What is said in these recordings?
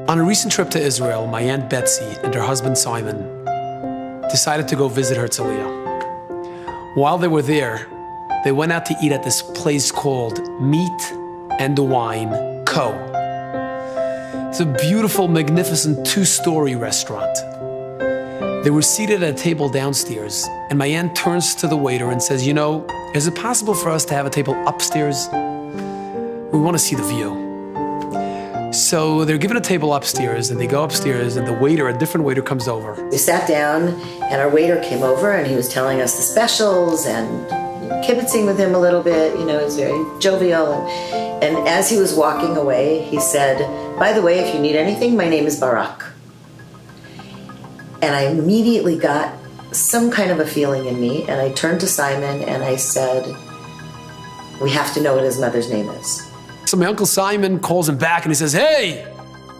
On a recent trip to Israel, my Aunt Betsy and her husband Simon decided to go visit Herzliya. While they were there, they went out to eat at this place called Meat and Wine Co. It's a beautiful, magnificent two-story restaurant. They were seated at a table downstairs, and my aunt turns to the waiter and says, "You know, is it possible for us to have a table upstairs? We want to see the view." So they're given a table upstairs, and they go upstairs, and a different waiter comes over. We sat down, and our waiter came over, and he was telling us the specials and kibitzing with him a little bit. You know, he was very jovial. And as he was walking away, he said, "By the way, if you need anything, my name is Barak." And I immediately got some kind of a feeling in me, and I turned to Simon, and I said, "We have to know what his mother's name is." So my Uncle Simon calls him back and he says, "Hey,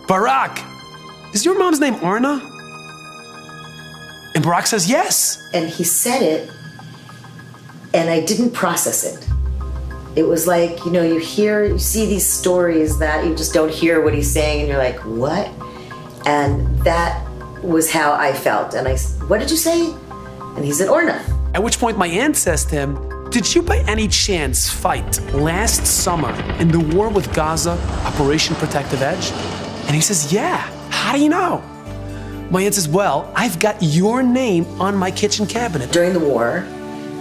Barak, is your mom's name Orna?" And Barak says, "Yes." And he said it, and I didn't process it. It was like, you know, you see these stories that you just don't hear what he's saying, and you're like, what? And that was how I felt. And I said, "What did you say?" And he said, "Orna." At which point my aunt says to him, "Did you by any chance fight last summer in the war with Gaza, Operation Protective Edge?" And he says, "Yeah, how do you know?" My aunt says, "Well, I've got your name on my kitchen cabinet." During the war,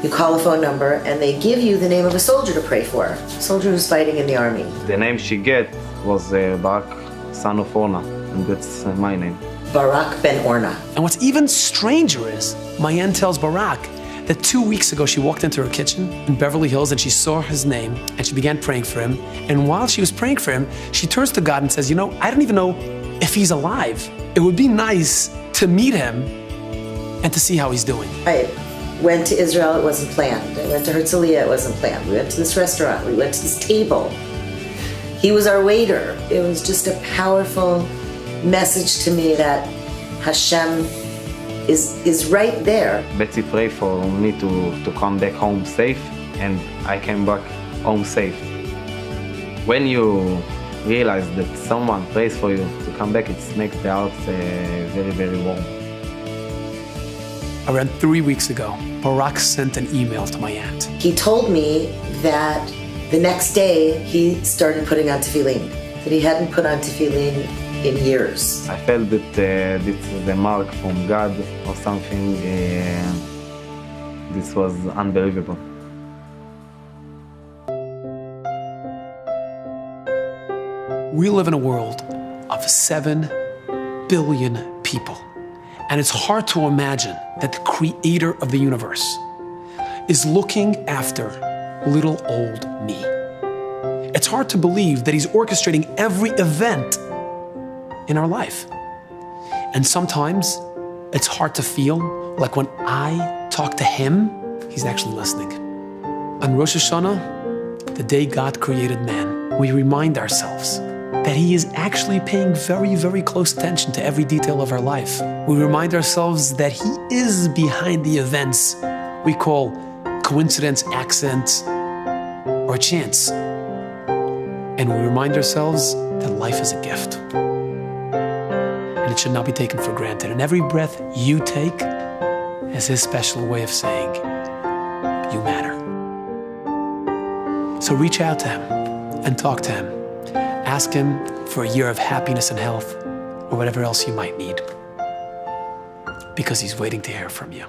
you call a phone number and they give you the name of a soldier to pray for, a soldier who's fighting in the army. The name she get was Barak, son of Orna, and that's my name. Barak ben Orna. And what's even stranger is, my aunt tells Barak that 2 weeks ago she walked into her kitchen in Beverly Hills and she saw his name and she began praying for him. And while she was praying for him, she turns to God and says, "You know, I don't even know if he's alive. It would be nice to meet him and to see how he's doing." I went to Israel, it wasn't planned. I went to Herzliya, it wasn't planned. We went to this restaurant, we went to this table. He was our waiter. It was just a powerful message to me that Hashem is right there. Betsy prayed for me to come back home safe, and I came back home safe. When you realize that someone prays for you to come back, it makes the heart very, very warm. Around 3 weeks ago, Barak sent an email to my aunt. He told me that the next day he started putting on tefillin, that he hadn't put on tefillin in years. I felt that this was a mark from God or something. This was unbelievable. We live in a world of 7 billion people. And it's hard to imagine that the creator of the universe is looking after little old me. It's hard to believe that he's orchestrating every event in our life. And sometimes it's hard to feel like when I talk to him, he's actually listening. On Rosh Hashaná, the day God created man, we remind ourselves that he is actually paying very, very close attention to every detail of our life. We remind ourselves that he is behind the events we call coincidence, accident, or chance. And we remind ourselves that life is a gift. And it should not be taken for granted. And every breath you take is his special way of saying, you matter. So reach out to him and talk to him. Ask him for a year of happiness and health, or whatever else you might need, because he's waiting to hear from you.